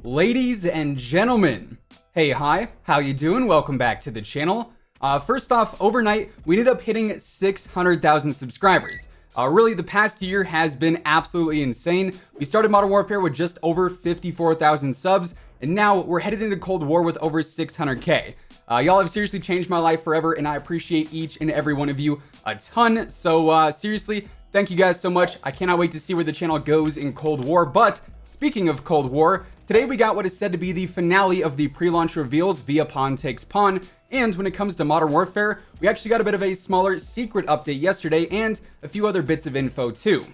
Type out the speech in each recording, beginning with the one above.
Ladies and gentlemen, hey, hi, how you doing? Welcome back to the channel. First off, overnight, we ended up hitting 600,000 subscribers. Really, the past year has been absolutely insane. We started Modern Warfare with just over 54,000 subs, and now we're headed into Cold War with over 600K. Y'all have seriously changed my life forever, and I appreciate each and every one of you a ton. So seriously, thank you guys so much. I cannot wait to see where the channel goes in Cold War. But speaking of Cold War, today we got what is said to be the finale of the pre-launch reveals via Pawn Takes Pawn. And when it comes to Modern Warfare, we actually got a bit of a smaller secret update yesterday and a few other bits of info too.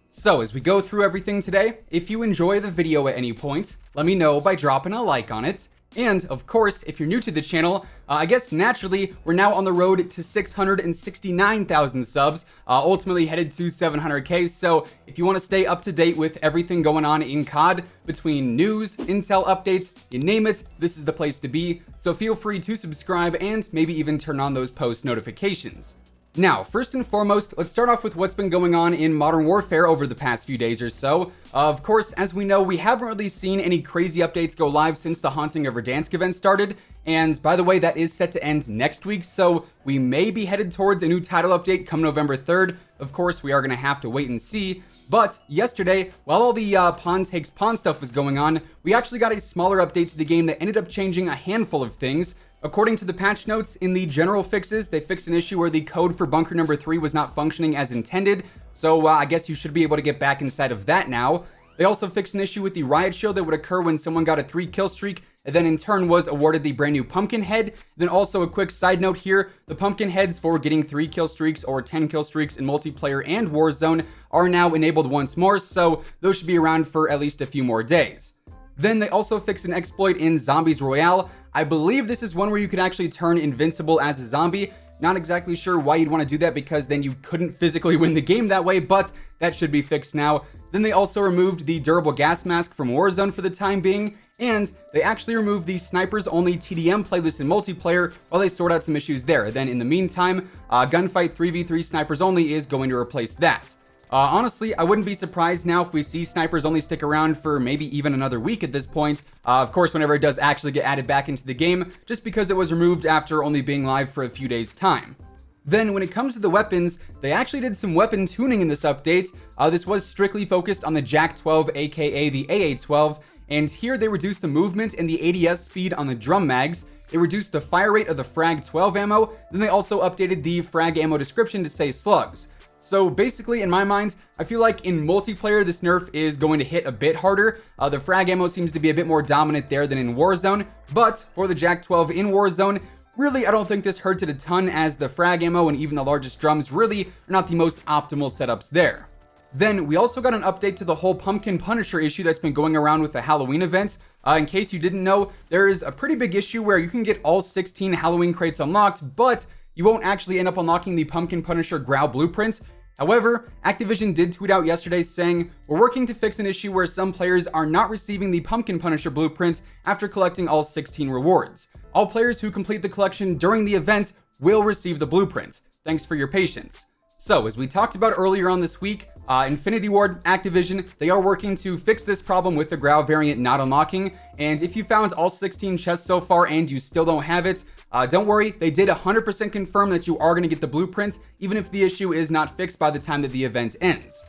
So as we go through everything today, if you enjoy the video at any point, let me know by dropping a like on it. And of course, if you're new to the channel, I guess naturally, we're now on the road to 669,000 subs, ultimately headed to 700K. So if you want to stay up to date with everything going on in COD, between news, intel updates, you name it, this is the place to be. So feel free to subscribe and maybe even turn on those post notifications. Now, first and foremost, let's start off with what's been going on in Modern Warfare over the past few days or so. Of course, as we know, we haven't really seen any crazy updates go live since the Haunting of Verdansk event started. And by the way, that is set to end next week, so we may be headed towards a new title update come November 3rd. Of course, we are going to have to wait and see. But yesterday, while all the Pawn Takes Pawn stuff was going on, we actually got a smaller update to the game that ended up changing a handful of things. According to the patch notes, in the general fixes, they fixed an issue where the code for bunker number 3 was not functioning as intended, so I guess you should be able to get back inside of that now. They also fixed an issue with the riot shield that would occur when someone got a 3-kill streak, and then in turn was awarded the brand new pumpkin head. Then also a quick side note here, the pumpkin heads for getting 3-kill streaks or 10-kill streaks in multiplayer and Warzone are now enabled once more, so those should be around for at least a few more days. Then they also fixed an exploit in Zombies Royale. I believe this is one where you could actually turn invincible as a zombie. Not exactly sure why you'd want to do that because then you couldn't physically win the game that way, but that should be fixed now. Then they also removed the durable gas mask from Warzone for the time being, and they actually removed the snipers only TDM playlist in multiplayer while they sort out some issues there. Then in the meantime, gunfight 3v3 snipers only is going to replace that. Honestly, I wouldn't be surprised now if we see snipers only stick around for maybe even another week at this point. Of course, whenever it does actually get added back into the game, just because it was removed after only being live for a few days' time. Then when it comes to the weapons, they actually did some weapon tuning in this update. This was strictly focused on the JAK-12, aka the AA-12, and here they reduced the movement and the ADS speed on the drum mags. They reduced the fire rate of the Frag-12 ammo, then they also updated the frag ammo description to say slugs. So basically, in my mind, I feel like in multiplayer, this nerf is going to hit a bit harder. The frag ammo seems to be a bit more dominant there than in Warzone, but for the JAK-12 in Warzone, really, I don't think this hurts it a ton, as the frag ammo and even the largest drums really are not the most optimal setups there. Then we also got an update to the whole Pumpkin Punisher issue that's been going around with the Halloween event. In case you didn't know, there is a pretty big issue where you can get all 16 Halloween crates unlocked, but you won't actually end up unlocking the Pumpkin Punisher Growl blueprint. However, Activision did tweet out yesterday saying, "We're working to fix an issue where some players are not receiving the Pumpkin Punisher blueprint after collecting all 16 rewards. All players who complete the collection during the event will receive the blueprint. Thanks for your patience." So, as we talked about earlier on this week, Infinity Ward, Activision, they are working to fix this problem with the Growl variant not unlocking. And if you found all 16 chests so far and you still don't have it, don't worry, they did 100% confirm that you are going to get the blueprint, even if the issue is not fixed by the time that the event ends.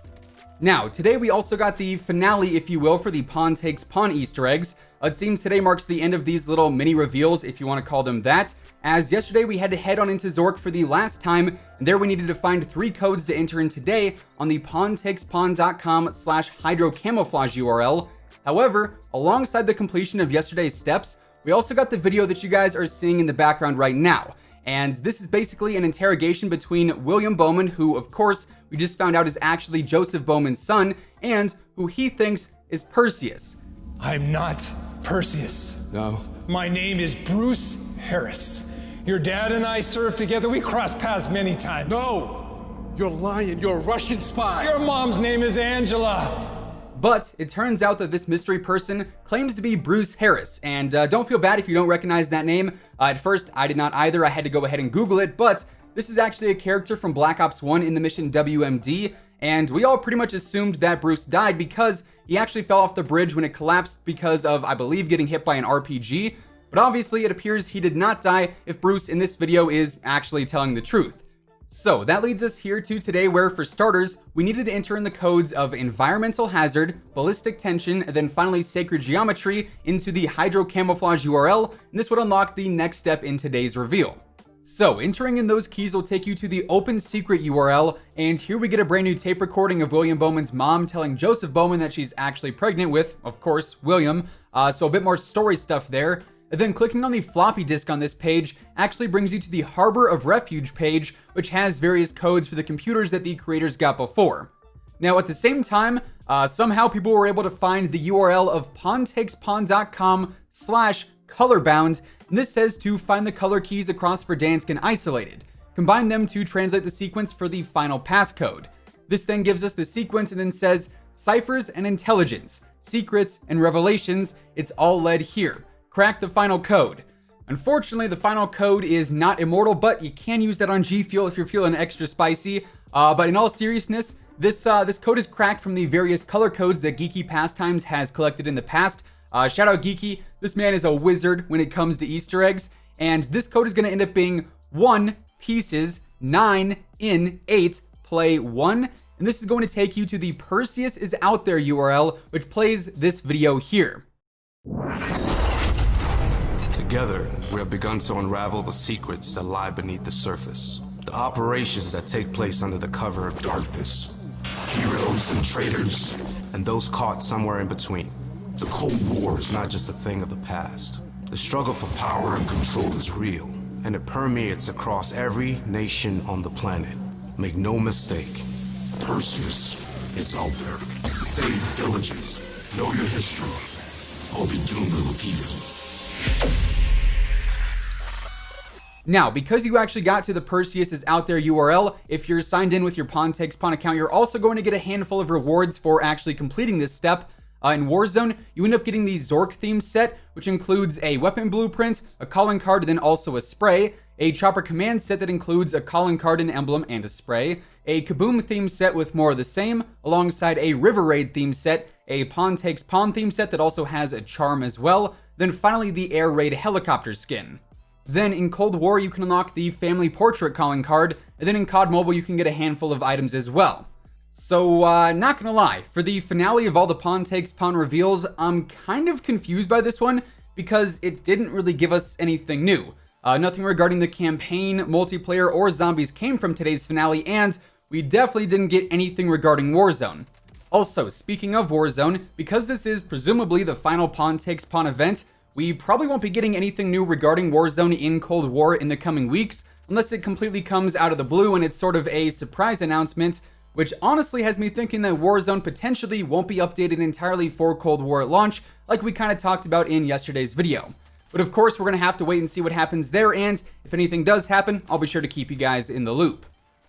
Now, today we also got the finale, if you will, for the Pawn Takes Pawn Easter eggs. It seems today marks the end of these little mini reveals, if you want to call them that, as yesterday we had to head on into Zork for the last time, and there we needed to find 3 codes to enter in today on the pawntakespawn.com/hydrocamouflage URL. However, alongside the completion of yesterday's steps, we also got the video that you guys are seeing in the background right now. And this is basically an interrogation between William Bowman, who of course we just found out is actually Joseph Bowman's son, and who he thinks is Perseus. I'm not Perseus. No. My name is Bruce Harris. Your dad and I served together. We crossed paths many times. No! You're lying. You're a Russian spy. Your mom's name is Angela. But it turns out that this mystery person claims to be Bruce Harris, and don't feel bad if you don't recognize that name. At first, I did not either. I had to go ahead and Google it, but this is actually a character from Black Ops 1 in the mission WMD, and we all pretty much assumed that Bruce died because he actually fell off the bridge when it collapsed because of, I believe, getting hit by an RPG. But obviously it appears he did not die if Bruce in this video is actually telling the truth. So that leads us here to today, where for starters, we needed to enter in the codes of environmental hazard, ballistic tension, and then finally sacred geometry into the hydro camouflage URL, and this would unlock the next step in today's reveal. So entering in those keys will take you to the open secret URL, and here we get a brand new tape recording of William Bowman's mom telling Joseph Bowman that she's actually pregnant with, of course, William, so a bit more story stuff there. And then clicking on the floppy disk on this page actually brings you to the Harbor of Refuge page, which has various codes for the computers that the creators got before. Now at the same time, somehow people were able to find the URL of pawntakespawn.com/colorbound, and this says to find the color keys across Verdansk and isolated. Combine them to translate the sequence for the final passcode. This then gives us the sequence and then says ciphers and intelligence, secrets and revelations, it's all led here. Crack the final code. Unfortunately, the final code is not immortal, but you can use that on G Fuel if you're feeling extra spicy. But in all seriousness, this code is cracked from the various color codes that Geeky Pastimes has collected in the past. Shout out Geeky, this man is a wizard when it comes to Easter eggs, and this code is going to end up being 1 pieces 9 in 8 play 1, and this is going to take you to the Perseus is out there URL, which plays this video here. Together, we have begun to unravel the secrets that lie beneath the surface. The operations that take place under the cover of darkness. Heroes and traitors, and those caught somewhere in between. The Cold War is not just a thing of the past. The struggle for power and control is real, and it permeates across every nation on the planet. Make no mistake, Perseus is out there. Stay diligent. Know your history. I'll be doomed to repeat it. Now, because you actually got to the Perseus is out there URL, if you're signed in with your PawnTakesPawn account, you're also going to get a handful of rewards for actually completing this step. In Warzone, you end up getting the Zork theme set, which includes a weapon blueprint, a calling card, and then also a spray, a chopper command set that includes a calling card, an emblem, and a spray, a Kaboom theme set with more of the same, alongside a River Raid theme set, a PawnTakesPawn theme set that also has a charm as well, then finally the Air Raid helicopter skin. Then in Cold War, you can unlock the Family Portrait calling card, and then in COD Mobile, you can get a handful of items as well. So, not gonna lie, for the finale of all the PawnTakesPawn reveals, I'm kind of confused by this one, because it didn't really give us anything new. Nothing regarding the campaign, multiplayer, or zombies came from today's finale, and we definitely didn't get anything regarding Warzone. Also, speaking of Warzone, because this is presumably the final PawnTakesPawn event, we probably won't be getting anything new regarding Warzone in Cold War in the coming weeks, unless it completely comes out of the blue and it's sort of a surprise announcement, which honestly has me thinking that Warzone potentially won't be updated entirely for Cold War at launch, like we kind of talked about in yesterday's video. But of course, we're going to have to wait and see what happens there, and if anything does happen, I'll be sure to keep you guys in the loop.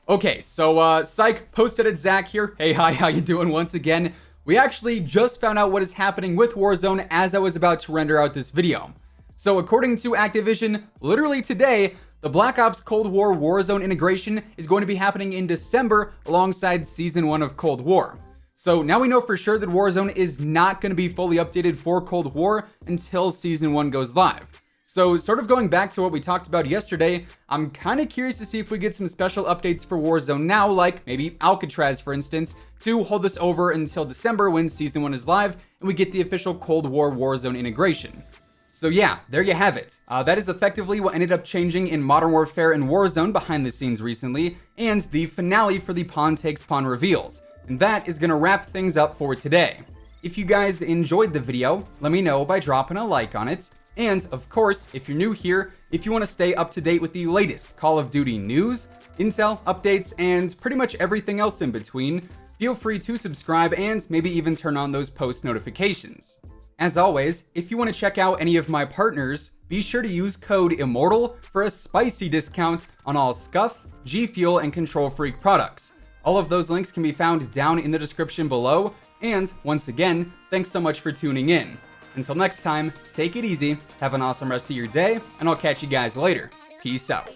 Okay, so Psych posted at Zach here. Hey, hi, how you doing once again? We actually just found out what is happening with Warzone as I was about to render out this video. So according to Activision, literally today, the Black Ops Cold War Warzone integration is going to be happening in December alongside Season 1 of Cold War. So now we know for sure that Warzone is not going to be fully updated for Cold War until Season 1 goes live. So sort of going back to what we talked about yesterday, I'm kind of curious to see if we get some special updates for Warzone now, like maybe Alcatraz for instance, to hold this over until December when Season 1 is live and we get the official Cold War Warzone integration. So yeah, there you have it. That is effectively what ended up changing in Modern Warfare and Warzone behind the scenes recently, and the finale for the PawnTakesPawn reveals. And that is going to wrap things up for today. If you guys enjoyed the video, let me know by dropping a like on it. And of course, if you're new here, if you want to stay up to date with the latest Call of Duty news, intel, updates, and pretty much everything else in between, feel free to subscribe and maybe even turn on those post notifications. As always, if you want to check out any of my partners, be sure to use code IMMORTAL for a spicy discount on all Scuff, G Fuel, and Control Freak products. All of those links can be found down in the description below, and once again, thanks so much for tuning in. Until next time, take it easy, have an awesome rest of your day, and I'll catch you guys later. Peace out.